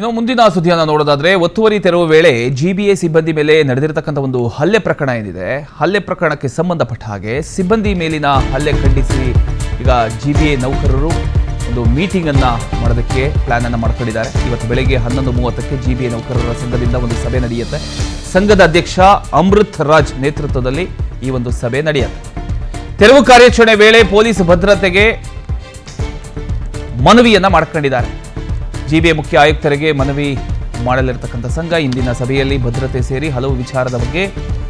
ಇನ್ನು ಮುಂದಿನ ಸುದ್ದಿಯನ್ನು ನೋಡೋದಾದ್ರೆ ಒತ್ತುವರಿ ತೆರವು ವೇಳೆ ಜಿಬಿಎ ಸಿಬ್ಬಂದಿ ಮೇಲೆ ನಡೆದಿರತಕ್ಕಂಥ ಒಂದು ಹಲ್ಲೆ ಪ್ರಕರಣ ಏನಿದೆ, ಹಲ್ಲೆ ಪ್ರಕರಣಕ್ಕೆ ಸಂಬಂಧಪಟ್ಟ ಹಾಗೆ ಸಿಬ್ಬಂದಿ ಮೇಲಿನ ಹಲ್ಲೆ ಖಂಡಿಸಿ ಈಗ ಜಿಬಿಎ ನೌಕರರು ಒಂದು ಮೀಟಿಂಗ್ ಅನ್ನ ಮಾಡೋದಕ್ಕೆ ಪ್ಲಾನ್ ಅನ್ನು ಮಾಡ್ಕೊಂಡಿದ್ದಾರೆ. ಇವತ್ತು ಬೆಳಗ್ಗೆ 11:30ಕ್ಕೆ ಜಿಬಿಎ ನೌಕರರ ಸಂಘದಿಂದ ಒಂದು ಸಭೆ ನಡೆಯುತ್ತೆ. ಸಂಘದ ಅಧ್ಯಕ್ಷ ಅಮೃತ್ ರಾಜ್ ನೇತೃತ್ವದಲ್ಲಿ ಈ ಒಂದು ಸಭೆ ನಡೆಯುತ್ತೆ. ತೆರವು ಕಾರ್ಯಾಚರಣೆ ವೇಳೆ ಪೊಲೀಸ್ ಭದ್ರತೆಗೆ ಮನವಿಯನ್ನ ಮಾಡ್ಕೊಂಡಿದ್ದಾರೆ. ಜಿಬಿಎ ಮುಖ್ಯ ಆಯುಕ್ತರಿಗೆ ಮನವಿ ಮಾಡಲಿರತಕ್ಕಂಥ ಸಂಘ ಇಂದಿನ ಸಭೆಯಲ್ಲಿ ಭದ್ರತೆ ಸೇರಿ ಹಲವು ವಿಚಾರದ ಬಗ್ಗೆ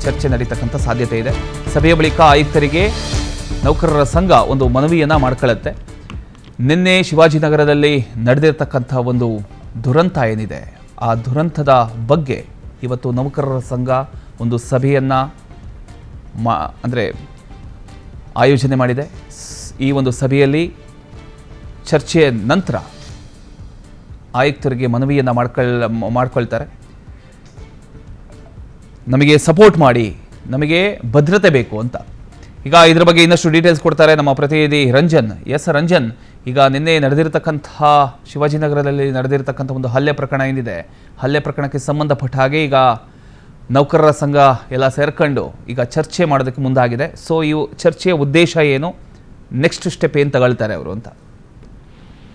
ಚರ್ಚೆ ನಡೀತಕ್ಕಂಥ ಸಾಧ್ಯತೆ ಇದೆ. ಸಭೆಯ ಬಳಿಕ ಆಯುಕ್ತರಿಗೆ ನೌಕರರ ಸಂಘ ಒಂದು ಮನವಿಯನ್ನ ಮಾಡ್ಕೊಳ್ಳುತ್ತೆ. ನಿನ್ನೆ ಶಿವಾಜಿನಗರದಲ್ಲಿ ನಡೆದಿರತಕ್ಕಂಥ ಒಂದು ದುರಂತ ಏನಿದೆ, ಆ ದುರಂತದ ಬಗ್ಗೆ ಇವತ್ತು ನೌಕರರ ಸಂಘ ಒಂದು ಸಭೆಯನ್ನ ಆಯೋಜನೆ ಮಾಡಿದೆ. ಈ ಒಂದು ಸಭೆಯಲ್ಲಿ ಚರ್ಚೆಯ ನಂತರ ಆಯುಕ್ತರಿಗೆ ಮನವಿಯನ್ನು ಮಾಡ್ಕೊಳ್ತಾರೆ. ನಮಗೆ ಸಪೋರ್ಟ್ ಮಾಡಿ, ನಮಗೆ ಭದ್ರತೆ ಬೇಕು ಅಂತ. ಈಗ ಇದರ ಬಗ್ಗೆ ಇನ್ನಷ್ಟು ಡೀಟೇಲ್ಸ್ ಕೊಡ್ತಾರೆ ನಮ್ಮ ಪ್ರತಿನಿಧಿ ರಂಜನ್. ರಂಜನ್, ಈಗ ನಿನ್ನೆ ನಡೆದಿರತಕ್ಕಂತಹ ಶಿವಾಜಿನಗರದಲ್ಲಿ ನಡೆದಿರತಕ್ಕಂಥ ಒಂದು ಹಲ್ಲೆ ಪ್ರಕರಣ ಏನಿದೆ, ಹಲ್ಲೆ ಪ್ರಕರಣಕ್ಕೆ ಸಂಬಂಧಪಟ್ಟ ಹಾಗೆ ಈಗ ನೌಕರರ ಸಂಘ ಎಲ್ಲ ಸೇರ್ಕೊಂಡು ಈಗ ಚರ್ಚೆ ಮಾಡೋದಕ್ಕೆ ಮುಂದಾಗಿದೆ. ಸೊ ಈ ಚರ್ಚೆಯ ಉದ್ದೇಶ ಏನು, ನೆಕ್ಸ್ಟ್ ಸ್ಟೆಪ್ ಏನು ತಗೊಳ್ತಾರೆ ಅವರು ಅಂತ?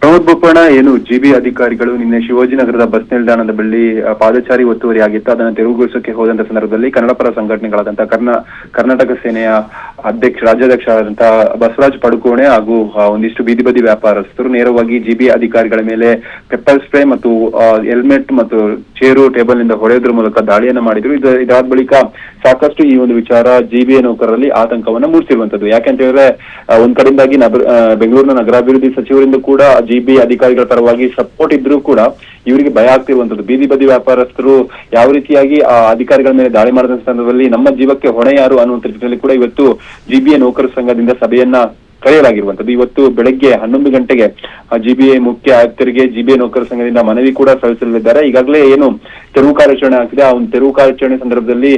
ಪ್ರಮೋದ್ ಬೋಪಣ್ಣ, ಏನು ಜಿಬಿ ಅಧಿಕಾರಿಗಳು ನಿನ್ನೆ ಶಿವಾಜಿನಗರದ ಬಸ್ ನಿಲ್ದಾಣದ ಬಳಿ ಪಾದಚಾರಿ ಒತ್ತುವರಿ ಆಗಿತ್ತು. ಅದನ್ನು ತೆರವುಗೊಳಿಸೋಕೆ ಹೋದಂತ ಸಂದರ್ಭದಲ್ಲಿ ಕನ್ನಡಪರ ಸಂಘಟನೆಗಳಾದಂತಹ ಕರ್ನಾಟಕ ಸೇನೆಯ ರಾಜ್ಯಾಧ್ಯಕ್ಷರಾದಂತಹ ಬಸವರಾಜ್ ಪಡುಕೋಣೆ ಹಾಗೂ ಒಂದಿಷ್ಟು ಬೀದಿ ಬದಿ ವ್ಯಾಪಾರಸ್ಥರು ನೇರವಾಗಿ ಜಿಬಿ ಅಧಿಕಾರಿಗಳ ಮೇಲೆ ಪೆಪ್ಪರ್ ಸ್ಪ್ರೇ ಮತ್ತು ಹೆಲ್ಮೆಟ್ ಮತ್ತು ಚೇರು ಟೇಬಲ್ ನಿಂದ ಹೊಡೆಯೋದ್ರ ಮೂಲಕ ದಾಳಿಯನ್ನ ಮಾಡಿದ್ರು. ಇದಾದ ಬಳಿಕ ಸಾಕಷ್ಟು ಈ ಒಂದು ವಿಚಾರ ಜಿಬಿಎ ನೌಕರರಲ್ಲಿ ಆತಂಕವನ್ನ ಮೂಡಿಸಿರುವಂತದ್ದು. ಯಾಕೆಂತ ಹೇಳಿದ್ರೆ ಒಂದ್ ಕಡೆಯಿಂದಾಗಿ ಬೆಂಗಳೂರಿನ ನಗರಾಭಿವೃದ್ಧಿ ಸಚಿವರಿಂದ ಕೂಡ ಜಿಬಿ ಅಧಿಕಾರಿಗಳ ಪರವಾಗಿ ಸಪೋರ್ಟ್ ಇದ್ರೂ ಕೂಡ ಇವರಿಗೆ ಭಯ ಆಗ್ತಿರುವಂತದ್ದು. ಬೀದಿ ಬದಿ ವ್ಯಾಪಾರಸ್ಥರು ಯಾವ ರೀತಿಯಾಗಿ ಆ ಅಧಿಕಾರಿಗಳ ಮೇಲೆ ದಾಳಿ ಮಾಡಿದ ಸಂದರ್ಭದಲ್ಲಿ ನಮ್ಮ ಜೀವಕ್ಕೆ ಹೊಣೆ ಯಾರು ಅನ್ನುವಂತ ನಿಟ್ಟಿನಲ್ಲಿ ಕೂಡ ಇವತ್ತು ಜಿಬಿಎ ನೌಕರ ಸಂಘದಿಂದ ಸಭೆಯನ್ನ ಕರೆಯಲಾಗಿರುವಂತದ್ದು. ಇವತ್ತು ಬೆಳಗ್ಗೆ 11 ಗಂಟೆಗೆ ಜಿಬಿಎ ಮುಖ್ಯ ಆಯುಕ್ತರಿಗೆ ಜಿಬಿಎ ನೌಕರ ಸಂಘದಿಂದ ಮನವಿ ಕೂಡ ಸಲ್ಲಿಸಲಿದ್ದಾರೆ. ಈಗಾಗಲೇ ಏನು ತೆರವು ಕಾರ್ಯಾಚರಣೆ ಆಗ್ತಿದೆ, ಆ ಒಂದು ತೆರವು ಕಾರ್ಯಾಚರಣೆ ಸಂದರ್ಭದಲ್ಲಿ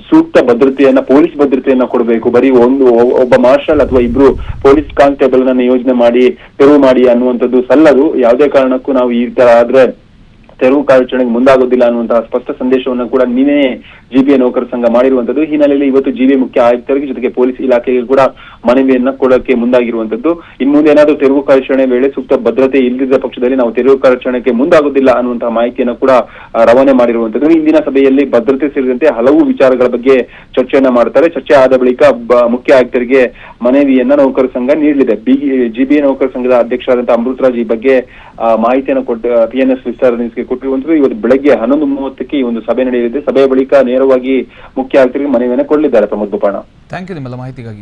ಸೂಕ್ತ ಭದ್ರತೆಯನ್ನ, ಪೊಲೀಸ್ ಭದ್ರತೆಯನ್ನ ಕೊಡಬೇಕು. ಬರೀ ಒಬ್ಬ ಮಾರ್ಷಲ್ ಅಥವಾ ಇಬ್ರು ಪೊಲೀಸ್ ಕಾನ್ಸ್ಟೇಬಲ್ ನ ನಿಯೋಜನೆ ಮಾಡಿ ತೆರವು ಮಾಡಿ ಅನ್ನುವಂಥದ್ದು ಸಲ್ಲದು. ಯಾವುದೇ ಕಾರಣಕ್ಕೂ ನಾವು ಈ ತರ ಆದ್ರೆ ತೆರವು ಕಾರ್ಯಾಚರಣೆಗೆ ಮುಂದಾಗೋದಿಲ್ಲ ಅನ್ನುವಂತಹ ಸ್ಪಷ್ಟ ಸಂದೇಶವನ್ನು ಕೂಡ ನಿನ್ನೆ ಜಿಬಿಎ ನೌಕರ ಸಂಘ ಮಾಡಿರುವಂತದ್ದು. ಈ ಹಿನ್ನೆಲೆಯಲ್ಲಿ ಇವತ್ತು ಜಿಬಿಎ ಮುಖ್ಯ ಆಯುಕ್ತರಿಗೆ ಜೊತೆಗೆ ಪೊಲೀಸ್ ಇಲಾಖೆಗೆ ಕೂಡ ಮನವಿಯನ್ನ ಕೊಡಕ್ಕೆ ಮುಂದಾಗಿರುವಂತದ್ದು. ಇನ್ನು ಮುಂದೆ ಏನಾದರೂ ತೆರವು ಕಾರ್ಯಾಚರಣೆ ವೇಳೆ ಸೂಕ್ತ ಭದ್ರತೆ ಇಲ್ಲದಿದ್ದ ಪಕ್ಷದಲ್ಲಿ ನಾವು ತೆರವು ಕಾರ್ಯಾಚರಣೆಗೆ ಮುಂದಾಗೋದಿಲ್ಲ ಅನ್ನುವಂತಹ ಮಾಹಿತಿಯನ್ನು ಕೂಡ ರವಾನೆ ಮಾಡಿರುವಂತದ್ದು. ಇಂದಿನ ಸಭೆಯಲ್ಲಿ ಭದ್ರತೆ ಸೇರಿದಂತೆ ಹಲವು ವಿಚಾರಗಳ ಬಗ್ಗೆ ಚರ್ಚೆಯನ್ನ ಮಾಡ್ತಾರೆ. ಚರ್ಚೆ ಆದ ಬಳಿಕ ಮುಖ್ಯ ಆಯುಕ್ತರಿಗೆ ಮನವಿಯನ್ನ ನೌಕರ ಸಂಘ ನೀಡಲಿದೆ. ಜಿಬಿಎ ನೌಕರ ಸಂಘದ ಅಧ್ಯಕ್ಷರಾದಂತಹ ಅಮೃತ್ ರಾಜ್ ಈ ಬಗ್ಗೆ ಮಾಹಿತಿಯನ್ನು PNS ವಿಸ್ತಾರ ನ್ಯೂಸ್ಗೆ ಕೊಟ್ಟಿರುವಂತದ್ದು. ಇವತ್ತು ಬೆಳಗ್ಗೆ 11:30ಕ್ಕೆ ಈ ಒಂದು ಸಭೆ ನಡೆಯಲಿದೆ. ಸಭೆಯ ಬಳಿಕ ನೇರವಾಗಿ ಮುಖ್ಯ ಆಯುಕ್ತರಿಗೆ ಮನವಿಯನ್ನು ಕೊಡಲಿದ್ದಾರೆ. ಪ್ರಮೋದ್ ಬೋಪಣ್ಣ, ಥ್ಯಾಂಕ್ ಯು ನಿಮ್ಮೆಲ್ಲ ಮಾಹಿತಿಗಾಗಿ.